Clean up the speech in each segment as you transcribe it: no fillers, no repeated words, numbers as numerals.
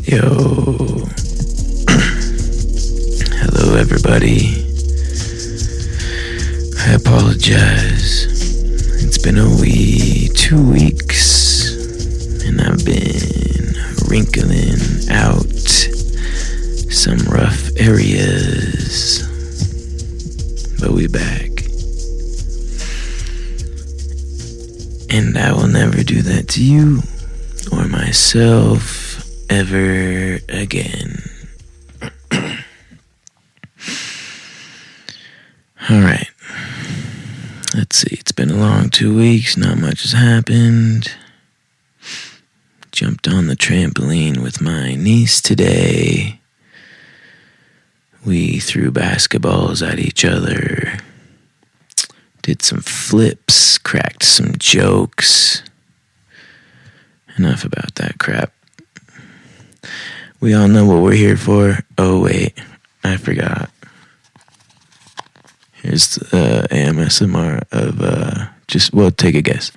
Yo, hello everybody. I apologize. It's been 2 weeks, and I've been wrinkling out some rough areas, but we back. And I will never do that to you or myself ever again. Alright. Let's see. It's been a long 2 weeks. Not much has happened. Jumped on the trampoline with my niece today. We threw basketballs at each other. Did some flips. Cracked some jokes. Enough about that crap. We all know what we're here for. Oh, wait. I forgot. Here's the AMSMR of, take a guess.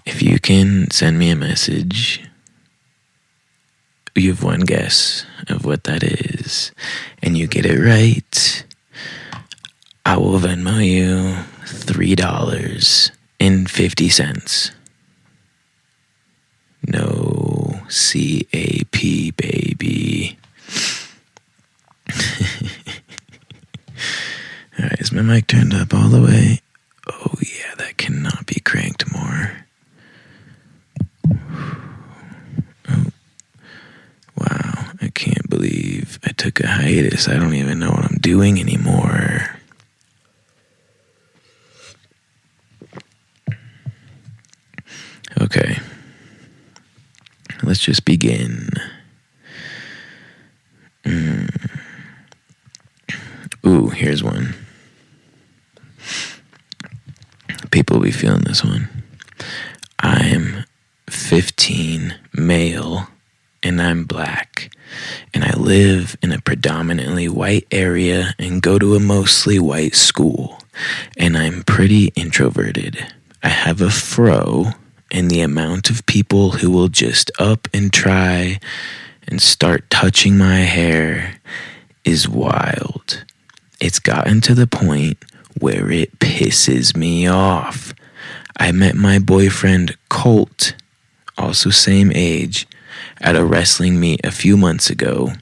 If you can send me a message, you have one guess of what that is, and you get it right, I will Venmo you $3.50. No CAP, baby. Alright, is my mic turned up all the way? Oh yeah, that cannot be cranked more. Wow, I can't believe I took a hiatus. I don't even know what I'm doing anymore. Okay, let's just begin. Ooh, here's one. People will be feeling this one. I'm 15, male, and I'm black, and I live in a predominantly white area and go to a mostly white school, and I'm pretty introverted. I have a fro, and the amount of people who will just up and try and start touching my hair is wild. It's gotten to the point where it pisses me off. I met my boyfriend Colt, also same age, at a wrestling meet a few months ago,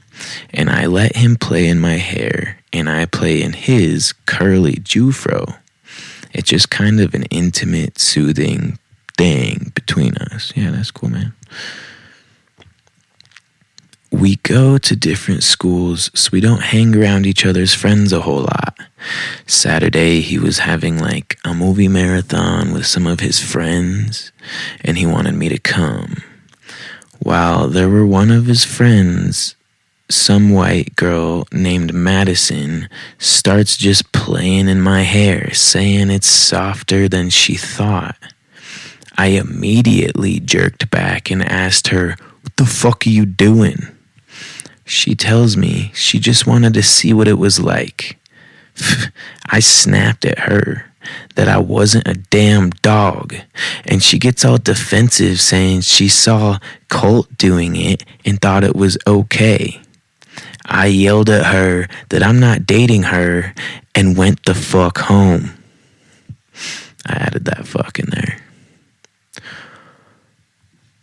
and I let him play in my hair, and I play in his curly Jufro. It's just kind of an intimate, soothing thing between us. Yeah, that's cool, man. We go to different schools, so we don't hang around each other's friends a whole lot. Saturday, he was having like a movie marathon with some of his friends, and he wanted me to come. While there were one of his friends, some white girl named Madison, starts just playing in my hair, saying it's softer than she thought. I immediately jerked back and asked her, "What the fuck are you doing?" She tells me she just wanted to see what it was like. I snapped at her that I wasn't a damn dog, and she gets all defensive saying she saw Colt doing it and thought it was okay. I yelled at her that I'm not dating her and went the fuck home. I added that fuck in there.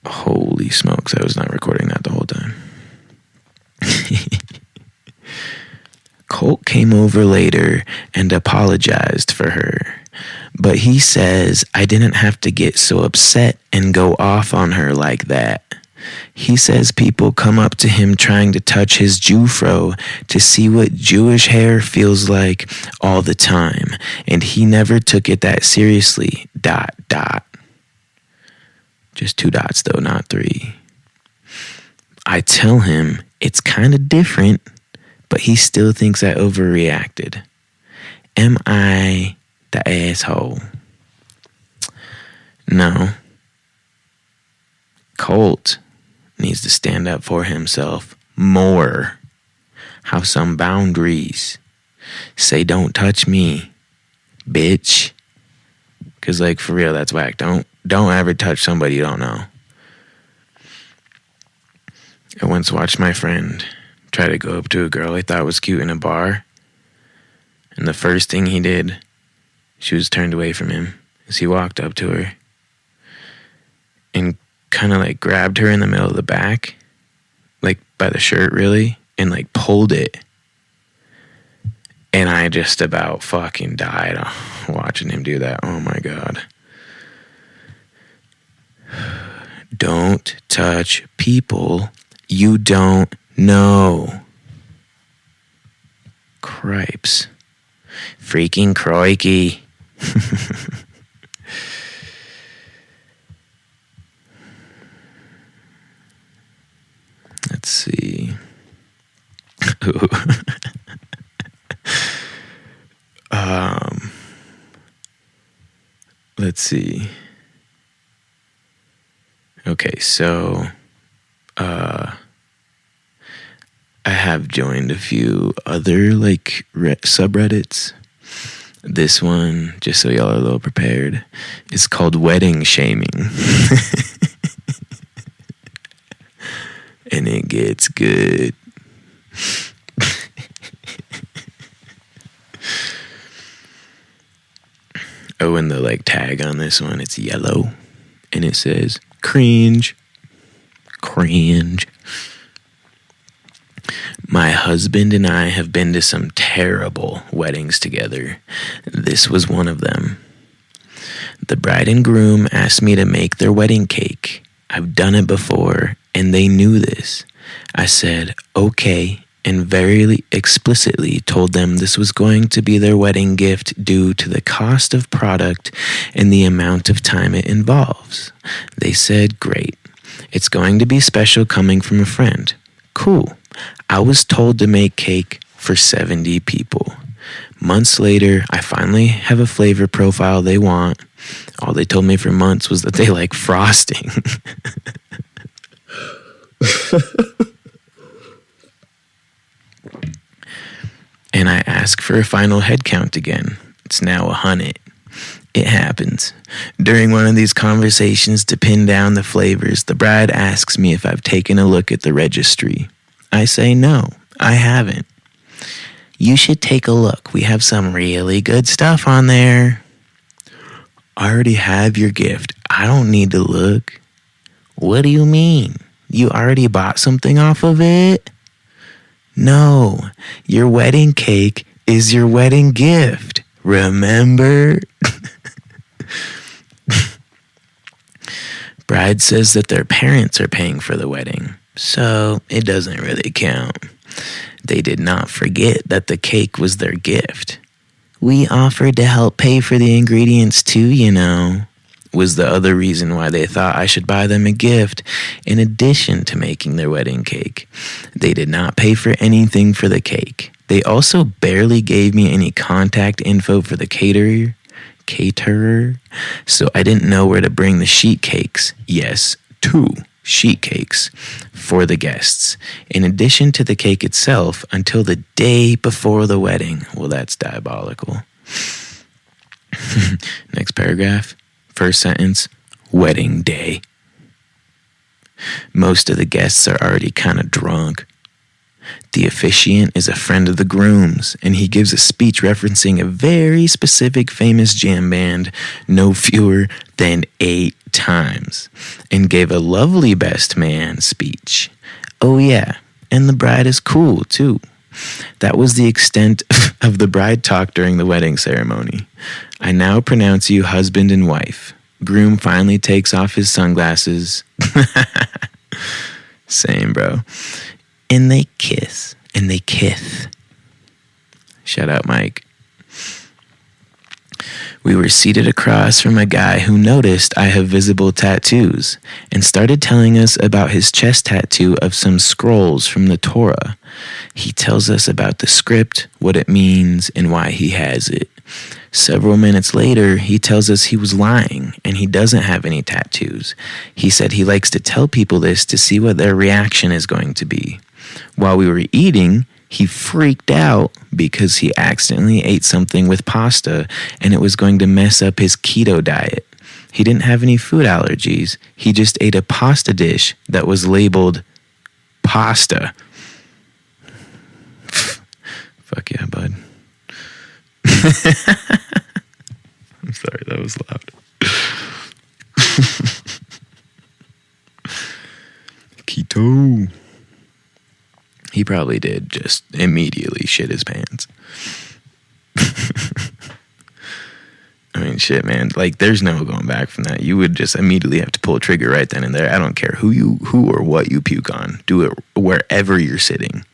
Holy smokes, I was not recording that the whole time. Colt came over later and apologized for her, but he says I didn't have to get so upset and go off on her like that. He says people come up to him trying to touch his Jufro to see what Jewish hair feels like all the time, and he never took it that seriously, ... Just 2 dots though, not 3. I tell him it's kind of different, but he still thinks I overreacted. Am I the asshole? No. Colt needs to stand up for himself more. Have some boundaries. Say don't touch me, bitch. Cause like for real, that's whack. Don't ever touch somebody you don't know. I once watched my friend try to go up to a girl I thought was cute in a bar. And the first thing he did, she was turned away from him as he walked up to her and kind of like grabbed her in the middle of the back, like by the shirt really, and like pulled it. And I just about fucking died watching him do that. Oh my God. Don't touch people you don't know. Cripes. Freaking crikey. Let's see. Let's see. Okay, so I have joined a few other like subreddits. This one, just so y'all are a little prepared, is called wedding shaming. And it gets good. Oh, and the like tag on this one, it's yellow. And it says, cringe. Cringe. My husband and I have been to some terrible weddings together. This was one of them. The bride and groom asked me to make their wedding cake. I've done it before, and they knew this. I said, okay, and very explicitly told them this was going to be their wedding gift due to the cost of product and the amount of time it involves. They said, great. It's going to be special coming from a friend. Cool. I was told to make cake for 70 people. Months later, I finally have a flavor profile they want. All they told me for months was that they like frosting. And I ask for a final head count again. It's now 100. It happens. During one of these conversations to pin down the flavors, the bride asks me if I've taken a look at the registry. I say no, I haven't. You should take a look. We have some really good stuff on there. I already have your gift. I don't need to look. What do you mean? You already bought something off of it? No, your wedding cake is your wedding gift. Remember? Bride says that their parents are paying for the wedding, so it doesn't really count. They did not forget that the cake was their gift. We offered to help pay for the ingredients too, you know, was the other reason why they thought I should buy them a gift in addition to making their wedding cake. They did not pay for anything for the cake. They also barely gave me any contact info for the caterer, so I didn't know where to bring the sheet cakes. Yes, 2 sheet cakes for the guests, in addition to the cake itself, until the day before the wedding. Well, that's diabolical. Next paragraph. First sentence, wedding day. Most of the guests are already kind of drunk. The officiant is a friend of the groom's, and he gives a speech referencing a very specific famous jam band no fewer than 8 times, and gave a lovely best man speech. Oh yeah, and the bride is cool too. That was the extent of the bride talk during the wedding ceremony. I now pronounce you husband and wife. Groom finally takes off his sunglasses. Same, bro. And they kiss. And they kith. Shout out, Mike. We were seated across from a guy who noticed I have visible tattoos and started telling us about his chest tattoo of some scrolls from the Torah. He tells us about the script, what it means, and why he has it. Several minutes later, he tells us he was lying and he doesn't have any tattoos. He said he likes to tell people this to see what their reaction is going to be. While we were eating, He freaked out because he accidentally ate something with pasta and it was going to mess up his keto diet. He didn't have any food allergies. He just ate a pasta dish that was labeled pasta. Fuck yeah, bud. I'm sorry, that was loud. Keto. He probably did just immediately shit his pants. I mean, shit, man. Like, there's no going back from that. You would just immediately have to pull a trigger right then and there. I don't care who or what you puke on. Do it wherever you're sitting.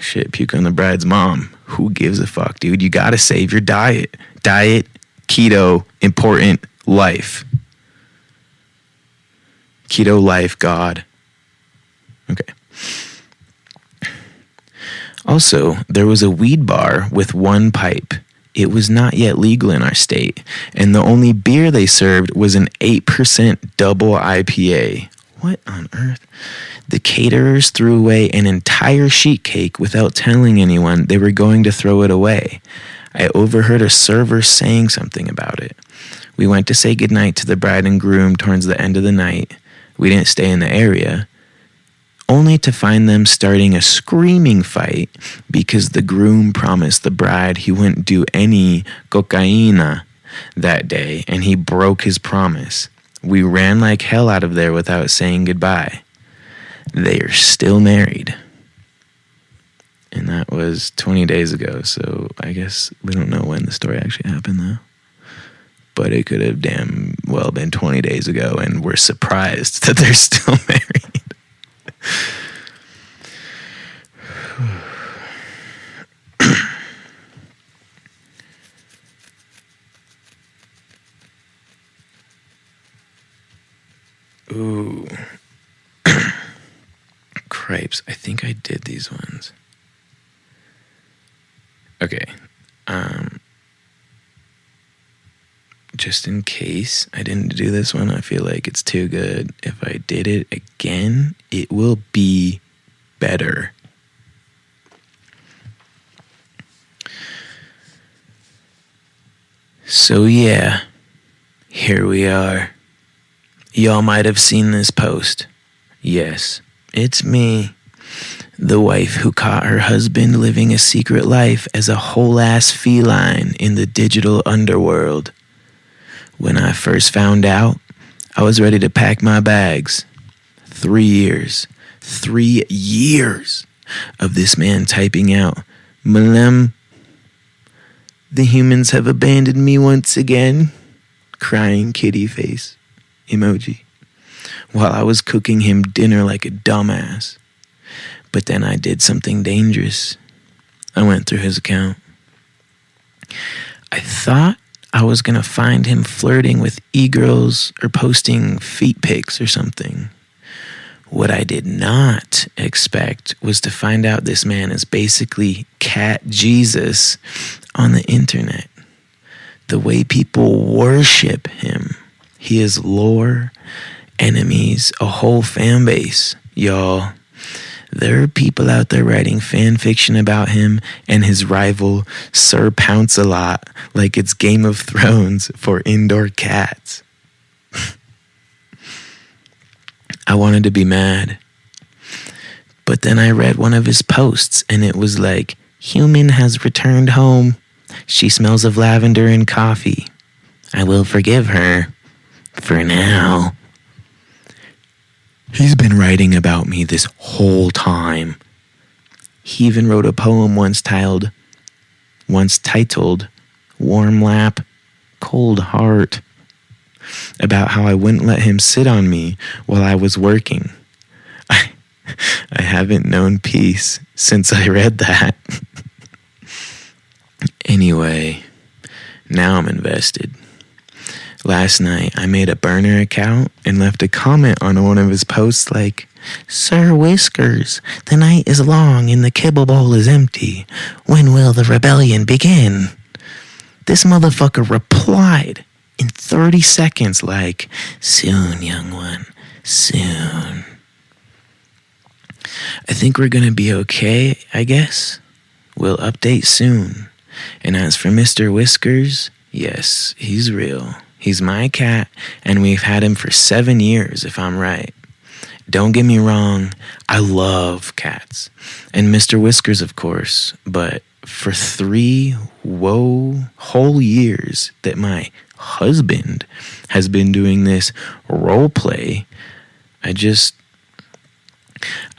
Shit, puke on the bride's mom. Who gives a fuck, dude? You gotta save your diet. Diet, keto, important, life. Keto life, God. Okay. Also, there was a weed bar with one pipe. It was not yet legal in our state, and the only beer they served was an 8% double IPA. What on earth? The caterers threw away an entire sheet cake without telling anyone they were going to throw it away. I overheard a server saying something about it. We went to say goodnight to the bride and groom towards the end of the night. We didn't stay in the area, only to find them starting a screaming fight because the groom promised the bride he wouldn't do any cocaína that day, and he broke his promise. We ran like hell out of there without saying goodbye. They are still married. And that was 20 days ago, so I guess we don't know when the story actually happened, though. But it could have damn well been 20 days ago, and we're surprised that they're still married. Ooh. Cripes. I think I did these ones. Okay. Just in case I didn't do this one, I feel like it's too good. If I did it again, it will be better. So yeah, here we are. Y'all might have seen this post. Yes, it's me. The wife who caught her husband living a secret life as a whole-ass feline in the digital underworld. When I first found out, I was ready to pack my bags. 3 years. 3 years of this man typing out, "Malem, the humans have abandoned me once again." Crying kitty face emoji. While I was cooking him dinner like a dumbass. But then I did something dangerous. I went through his account. I thought I was going to find him flirting with e-girls or posting feet pics or something. What I did not expect was to find out this man is basically Cat Jesus on the internet. The way people worship him. He is lore, enemies, a whole fan base, y'all. There are people out there writing fan fiction about him and his rival, Sir Pounce-A-Lot, like it's Game of Thrones for indoor cats. I wanted to be mad. But then I read one of his posts and it was like, "Human has returned home. She smells of lavender and coffee. I will forgive her. For now." He's been writing about me this whole time. He even wrote a poem once titled "Warm Lap, Cold Heart," about how I wouldn't let him sit on me while I was working. I haven't known peace since I read that. Anyway, now I'm invested. Last night, I made a burner account and left a comment on one of his posts like, "Sir Whiskers, the night is long and the kibble bowl is empty. When will the rebellion begin?" This motherfucker replied in 30 seconds like, "Soon, young one, soon." I think we're gonna be okay, I guess. We'll update soon. And as for Mr. Whiskers, yes, he's real. He's my cat, and we've had him for 7 years, if I'm right. Don't get me wrong, I love cats. And Mr. Whiskers, of course, but for 3 whole years that my husband has been doing this role play, I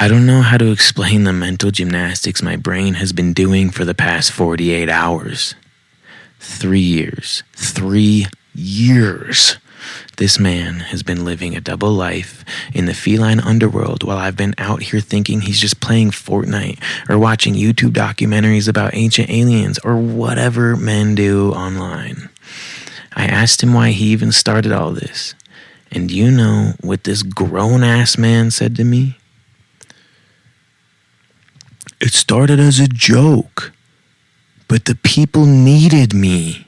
don't know how to explain the mental gymnastics my brain has been doing for the past 48 hours. 3 years. 3 years. This man has been living a double life in the feline underworld while I've been out here thinking he's just playing Fortnite or watching YouTube documentaries about ancient aliens or whatever men do online. I asked him why he even started all this. And do you know what this grown-ass man said to me? It started as a joke, but the people needed me.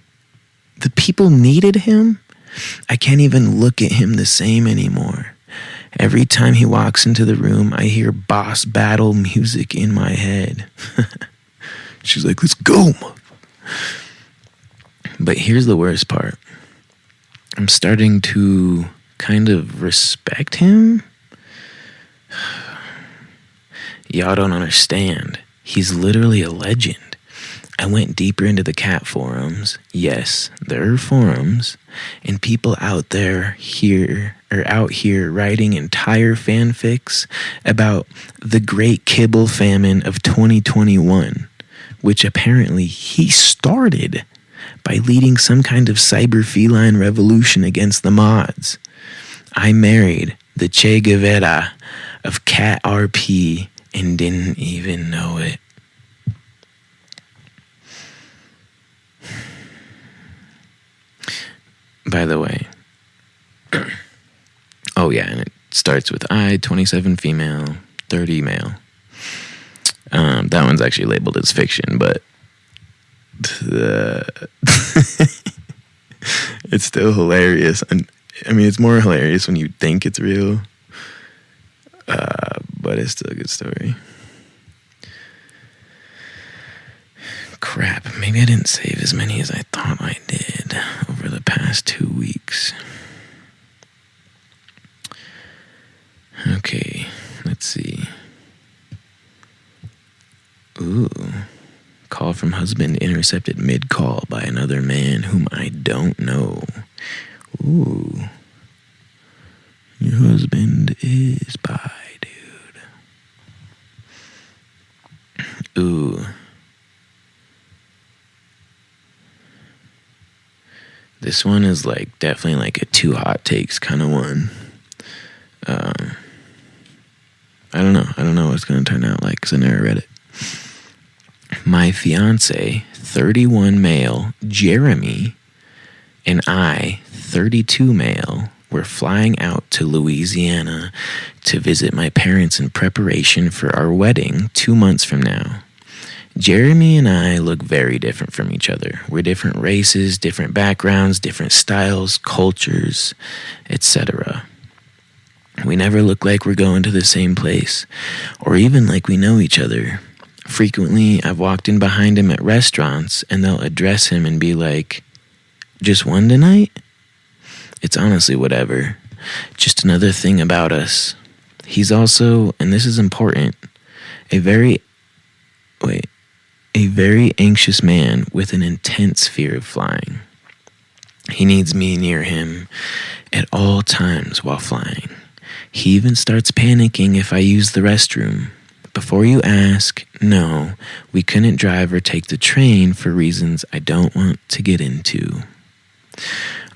The people needed him? I can't even look at him the same anymore. Every time he walks into the room, I hear boss battle music in my head. She's like, let's go. But here's the worst part. I'm starting to kind of respect him. Y'all don't understand. He's literally a legend. I went deeper into the cat forums. Yes, there are forums, and people out here writing entire fanfics about the great kibble famine of 2021, which apparently he started by leading some kind of cyber feline revolution against the mods. I married the Che Guevara of Cat RP and didn't even know it. By the way, oh yeah, and it starts with I, 27 female, 30 male. That one's actually labeled as fiction, but it's still hilarious. And I mean, it's more hilarious when you think it's real, but it's still a good story. Crap, maybe I didn't save as many as I thought I did over the past 2 weeks. Okay, let's see. Ooh, call from husband intercepted mid-call by another man whom I don't know. Ooh, your husband is bi, dude. Ooh. This one is like definitely like a 2 hot takes kind of one. I don't know what it's going to turn out like because I never read it. My fiance, 31 male, Jeremy, and I, 32 male, were flying out to Louisiana to visit my parents in preparation for our wedding 2 months from now. Jeremy and I look very different from each other. We're different races, different backgrounds, different styles, cultures, etc. We never look like we're going to the same place, or even like we know each other. Frequently, I've walked in behind him at restaurants, and they'll address him and be like, "Just one tonight?" It's honestly whatever. Just another thing about us. He's also, and this is important, a very anxious man with an intense fear of flying. He needs me near him at all times while flying. He even starts panicking if I use the restroom. Before you ask, no, we couldn't drive or take the train for reasons I don't want to get into.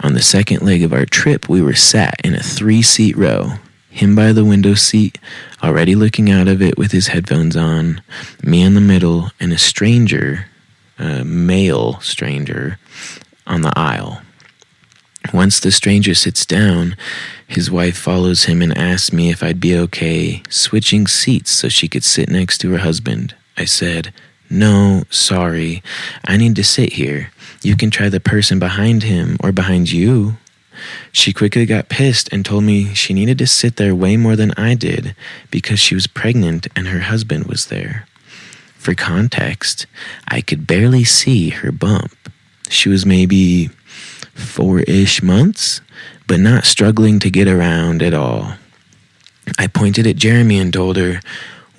On the second leg of our trip, we were sat in a 3-seat row. Him by the window seat, already looking out of it with his headphones on, me in the middle, and a stranger, a male stranger, on the aisle. Once the stranger sits down, his wife follows him and asks me if I'd be okay switching seats so she could sit next to her husband. I said, "No, sorry, I need to sit here. You can try the person behind him or behind you." She quickly got pissed and told me she needed to sit there way more than I did because she was pregnant and her husband was there. For context, I could barely see her bump. She was maybe 4-ish months, but not struggling to get around at all. I pointed at Jeremy and told her,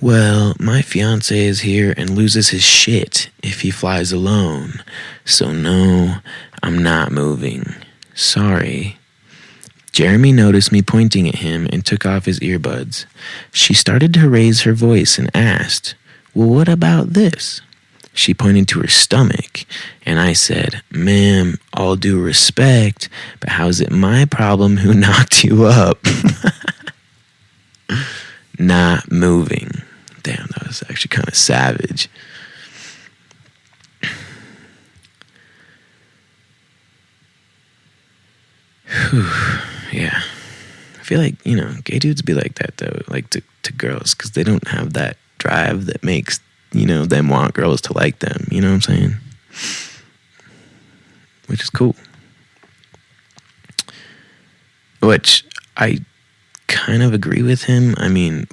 well, my fiance is here and loses his shit if he flies alone. So no, I'm not moving. Sorry. Jeremy noticed me pointing at him and took off his earbuds. She started to raise her voice and asked, well, what about this? She pointed to her stomach, and I said, ma'am, all due respect, but how's it my problem who knocked you up? Not moving. Damn, that was actually kind of savage. Whew, yeah. I feel like, gay dudes be like that, though, like to girls, because they don't have that drive that makes, them want girls to like them. You know what I'm saying? Which is cool. Which I kind of agree with him. I mean,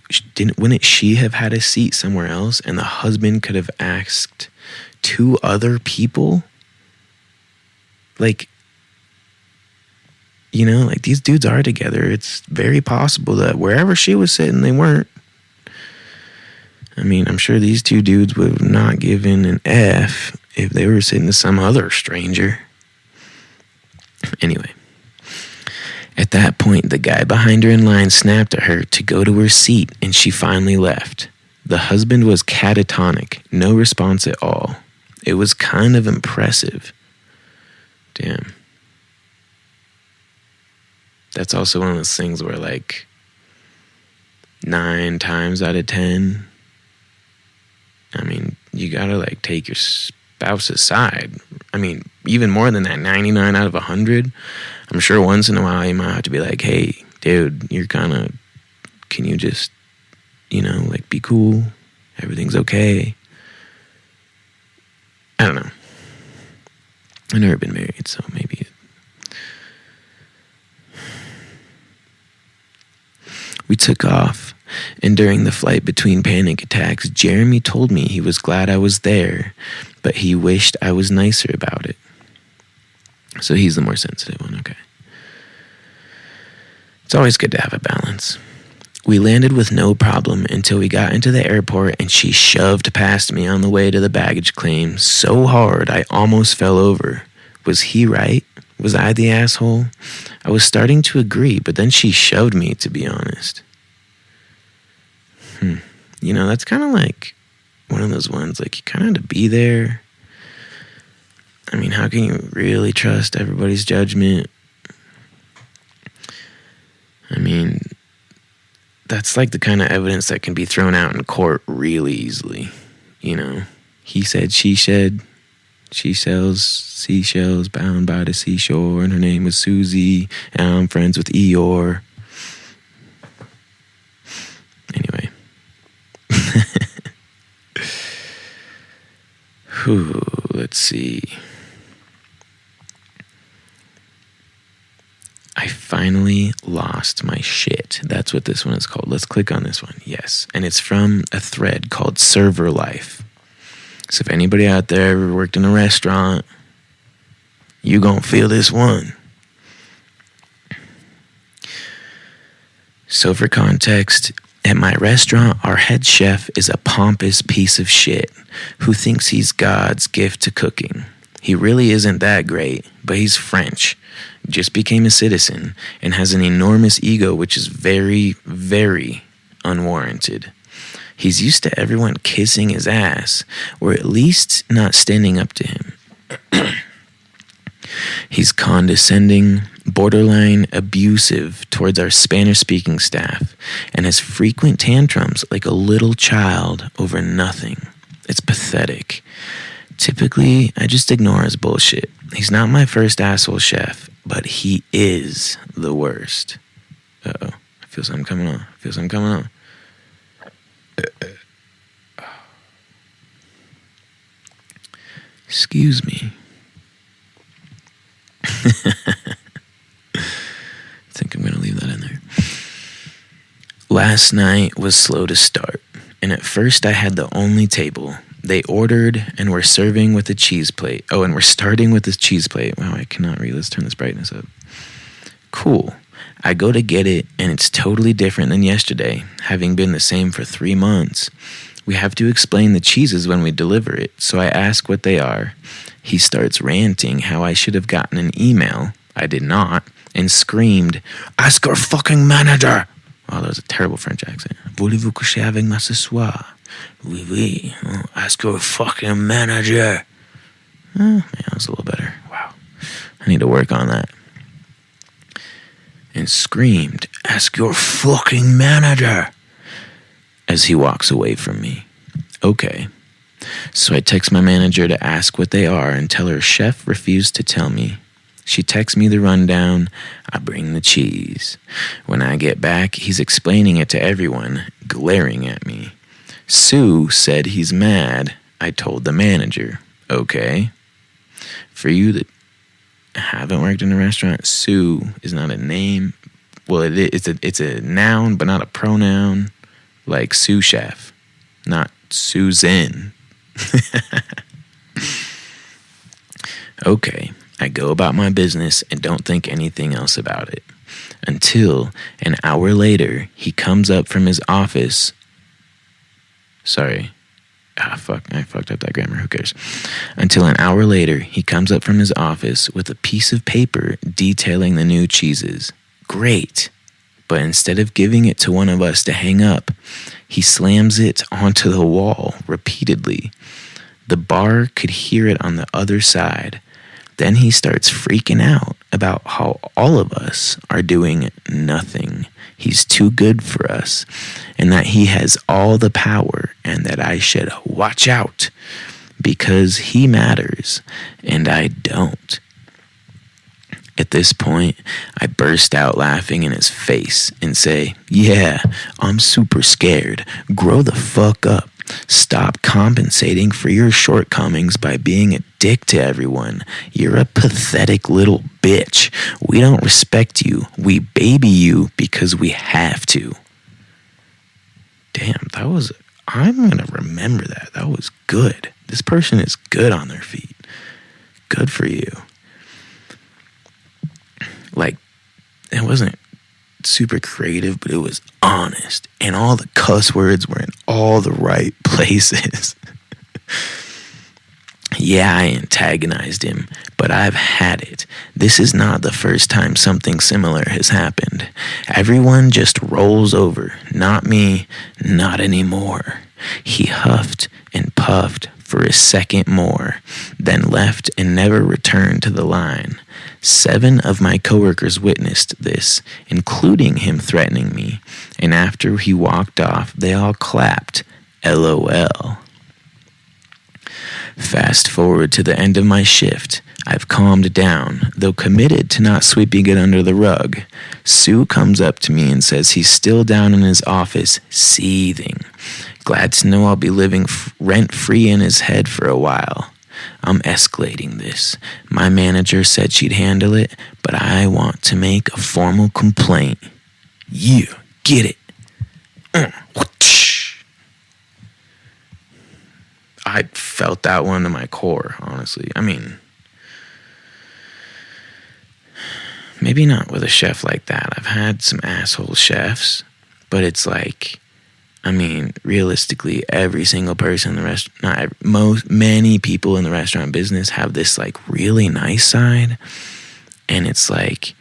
wouldn't she have had a seat somewhere else and the husband could have asked 2 other people? Like, like these dudes are together. It's very possible that wherever she was sitting, they weren't. I mean, I'm sure these 2 dudes would have not given an F if they were sitting to some other stranger. Anyway. At that point, the guy behind her in line snapped at her to go to her seat, and she finally left. The husband was catatonic, no response at all. It was kind of impressive. Damn. That's also one of those things where, like, 9 times out of 10, I mean, you gotta, like, take your spouse's side. I mean, even more than that, 99 out of 100. I'm sure once in a while you might have to be like, hey, dude, can you just, like, be cool? Everything's okay. I don't know. I've never been married, so maybe. We took off, and during the flight between panic attacks, Jeremy told me he was glad I was there, but he wished I was nicer about it. So he's the more sensitive one, okay. It's always good to have a balance. We landed with no problem until we got into the airport and she shoved past me on the way to the baggage claim so hard I almost fell over. Was he right? Was I the asshole? I was starting to agree, but then she shoved me, to be honest. That's kind of like one of those ones, like, you kind of had to be there. I mean, how can you really trust everybody's judgment? I mean, that's like the kind of evidence that can be thrown out in court really easily. He said, she said, she sells seashells bound by the seashore, and her name was Susie, and I'm friends with Eeyore. Anyway. Let's see. I finally lost my shit. That's what this one is called. Let's click on this one. Yes. And it's from a thread called Server Life. So if anybody out there ever worked in a restaurant, you gonna feel this one. So for context, at my restaurant, our head chef is a pompous piece of shit who thinks he's God's gift to cooking. He really isn't that great, but he's French, just became a citizen, and has an enormous ego which is very, very unwarranted. He's used to everyone kissing his ass, or at least not standing up to him. He's condescending, borderline abusive towards our Spanish-speaking staff, and has frequent tantrums like a little child over nothing. It's pathetic. Typically, I just ignore his bullshit. He's not my first asshole chef, but he is the worst. Uh-oh. I feel something coming on. Excuse me. Last night was slow to start, and at first I had the only table. They ordered and were serving with a cheese plate. Oh, and we're starting with this cheese plate. Wow, I cannot read. Let's turn this brightness up. Cool. I go to get it, and it's totally different than yesterday, having been the same for 3 months. We have to explain the cheeses when we deliver it, so I ask what they are. He starts ranting how I should have gotten an email. I did not, and screamed, "Ask your fucking manager!" Oh, that was a terrible French accent. "Voulez-vous coucher avec moi ce soir?" "Oui, oui. Oh, ask your fucking manager." Yeah, that was a little better. Wow. I need to work on that. And screamed, "Ask your fucking manager," as he walks away from me. Okay. So I text my manager to ask what they are and tell her chef refused to tell me. She texts me the rundown. I bring the cheese. When I get back, he's explaining it to everyone, glaring at me. Sue said he's mad. I told the manager. Okay. For you that haven't worked in a restaurant, Sue is not a name. Well, it's a noun, but not a pronoun. Like sous chef, not Susan. Okay, I go about my business and don't think anything else about it. Until an hour later, he comes up from his office. Sorry. Fuck, I fucked up that grammar, who cares? Until an hour later, he comes up from his office with a piece of paper detailing the new cheeses. Great. But instead of giving it to one of us to hang up, he slams it onto the wall repeatedly. The bar could hear it on the other side. Then he starts freaking out about how all of us are doing nothing. He's too good for us, and that he has all the power, and that I should watch out because he matters and I don't. At this point, I burst out laughing in his face and say, "Yeah, I'm super scared. Grow the fuck up. Stop compensating for your shortcomings by being a dick to everyone. You're a pathetic little bitch. We don't respect you. We baby you because we have to." Damn, I'm gonna remember that. That was good. This person is good on their feet. Good for you. Like, it wasn't super creative, but it was honest. And all the cuss words were in all the right places. Yeah, I antagonized him, but I've had it. This is not the first time something similar has happened. Everyone just rolls over. Not me, not anymore. He huffed and puffed for a second more, then left and never returned to the line. 7 of my coworkers witnessed this, including him threatening me, and after he walked off, they all clapped, LOL. Fast forward to the end of my shift. I've calmed down, though committed to not sweeping it under the rug. Sue comes up to me and says he's still down in his office, seething. Glad to know I'll be living rent-free in his head for a while. I'm escalating this. My manager said she'd handle it, but I want to make a formal complaint. Yeah, get it. I felt that one to my core, honestly. I mean, maybe not with a chef like that. I've had some asshole chefs, but it's like, I mean, realistically, every single person in the restaurant, many people in the restaurant business have this like really nice side, and it's like,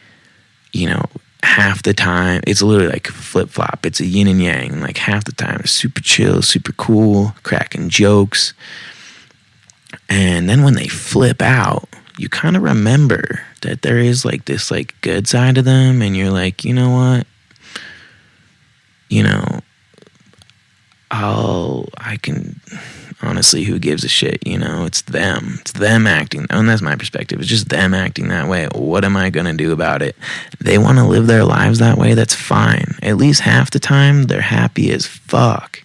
you know, half the time it's literally like flip flop. It's a yin and yang. Like half the time it's super chill, super cool, cracking jokes, and then when they flip out, you kind of remember that there is like this like good side of them, and you're like, you know what, you know, I can, honestly, who gives a shit, you know? It's them acting, and that's my perspective. It's just them acting that way. What am I gonna do about it? They want to live their lives that way, that's fine. At least half the time, they're happy as fuck.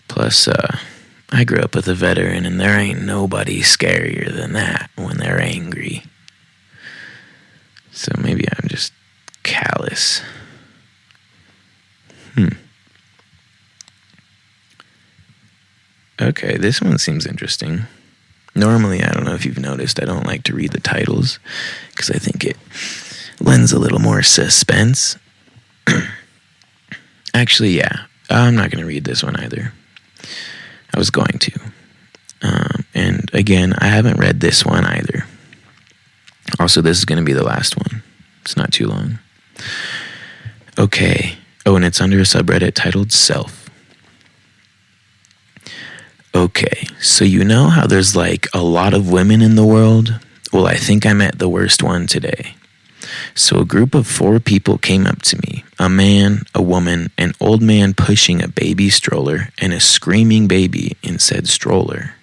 Plus, I grew up with a veteran, and there ain't nobody scarier than that when they're angry. ridiculous. Okay, this one seems interesting. Normally, I don't know if you've noticed, I don't like to read the titles because I think it lends a little more suspense. Actually, yeah, I'm not going to read this one either. I was going to. And again, I haven't read this one either. Also, this is going to be the last one. It's not too long. Okay. Oh, and it's under a subreddit titled Self. Okay, so you know how there's like a lot of women in the world? Well, I think I met the worst one today. So a group of 4 people came up to me. A man, a woman, an old man pushing a baby stroller, and a screaming baby in said stroller.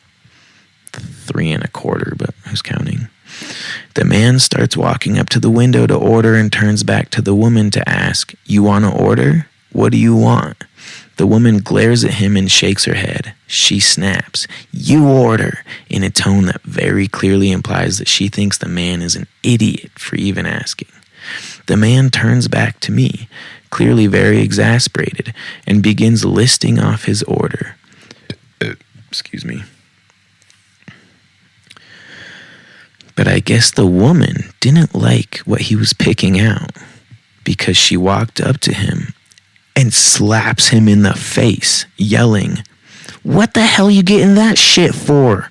3 1/4, but who's counting? The man starts walking up to the window to order and turns back to the woman to ask, "You want to order? What do you want?" The woman glares at him and shakes her head. She snaps, "You order," in a tone that very clearly implies that she thinks the man is an idiot for even asking. The man turns back to me, clearly very exasperated, and begins listing off his order. Excuse me. But I guess the woman didn't like what he was picking out because she walked up to him and slaps him in the face, yelling, "What the hell you getting that shit for?"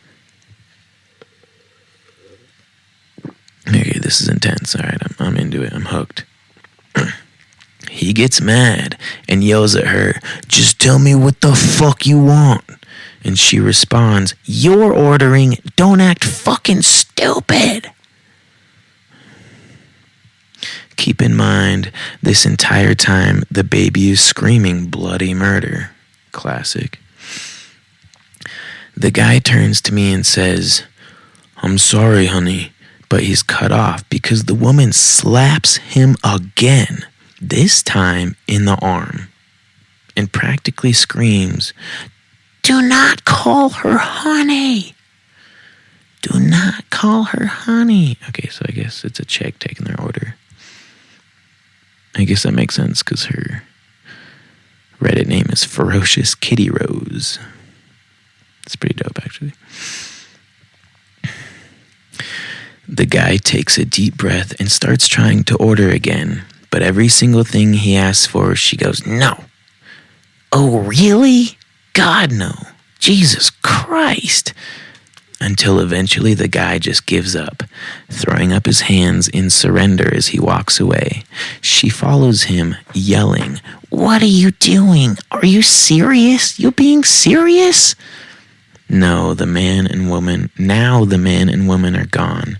Okay, this is intense. All right, I'm into it. I'm hooked. He gets mad and yells at her, "Just tell me what the fuck you want." And she responds, "You're ordering. Don't act fucking stupid." Keep in mind, this entire time, the baby is screaming bloody murder. Classic. The guy turns to me and says, "I'm sorry, honey," but he's cut off because the woman slaps him again, this time in the arm, and practically screams, "Do not call her honey. Do not call her honey." Okay, so I guess it's a chick taking their order. I guess that makes sense because her Reddit name is Ferocious Kitty Rose. It's pretty dope, actually. The guy takes a deep breath and starts trying to order again, but every single thing he asks for, she goes, "No." "Oh, really? God, no. Jesus Christ." Until eventually the guy just gives up, throwing up his hands in surrender as he walks away. She follows him, yelling, "What are you doing? Are you serious? You being serious?" No, the man and woman are gone.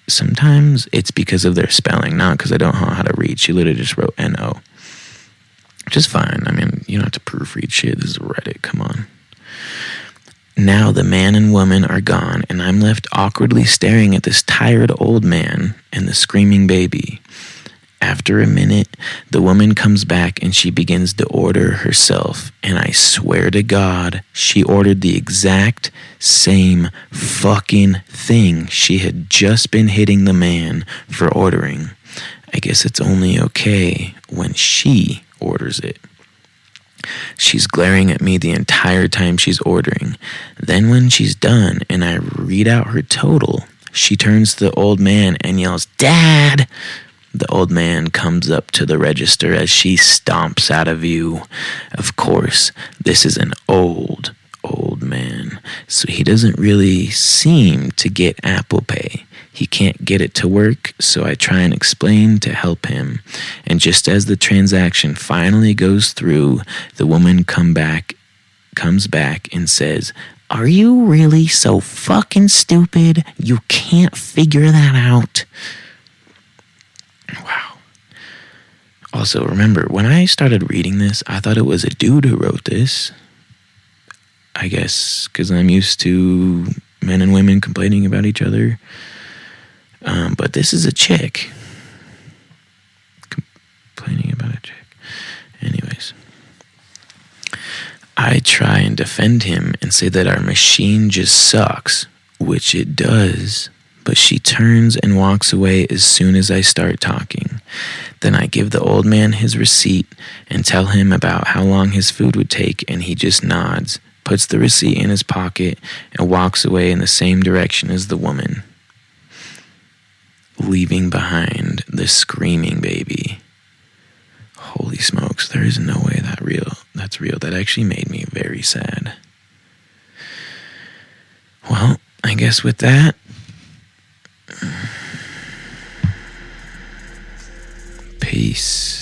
Sometimes it's because of their spelling, not because I don't know how to read. She literally just wrote N-O. Which is fine. I mean, you don't have to proofread shit. This is Reddit. Come on. Now the man and woman are gone, and I'm left awkwardly staring at this tired old man and the screaming baby. After a minute, the woman comes back and she begins to order herself, and I swear to God, she ordered the exact same fucking thing she had just been hitting the man for ordering. I guess it's only okay when she orders it. She's glaring at me the entire time she's ordering. Then when she's done and I read out her total, she turns to the old man and yells, "Dad!" The old man comes up to the register as she stomps out of view. Of course, this is an old man, so he doesn't really seem to get Apple Pay. He can't get it to work, so I try and explain to help him. And just as the transaction finally goes through, the woman comes back and says, "Are you really so fucking stupid? You can't figure that out?" Wow. Also, remember, when I started reading this, I thought it was a dude who wrote this. I guess because I'm used to men and women complaining about each other. But this is a chick complaining about a chick. Anyways, I try and defend him and say that our machine just sucks, which it does, but she turns and walks away as soon as I start talking. Then I give the old man his receipt and tell him about how long his food would take, and he just nods, puts the receipt in his pocket, and walks away in the same direction as the woman, leaving behind the screaming baby. Holy smokes, there is no way that's real. That actually made me very sad. Well, I guess with that, peace.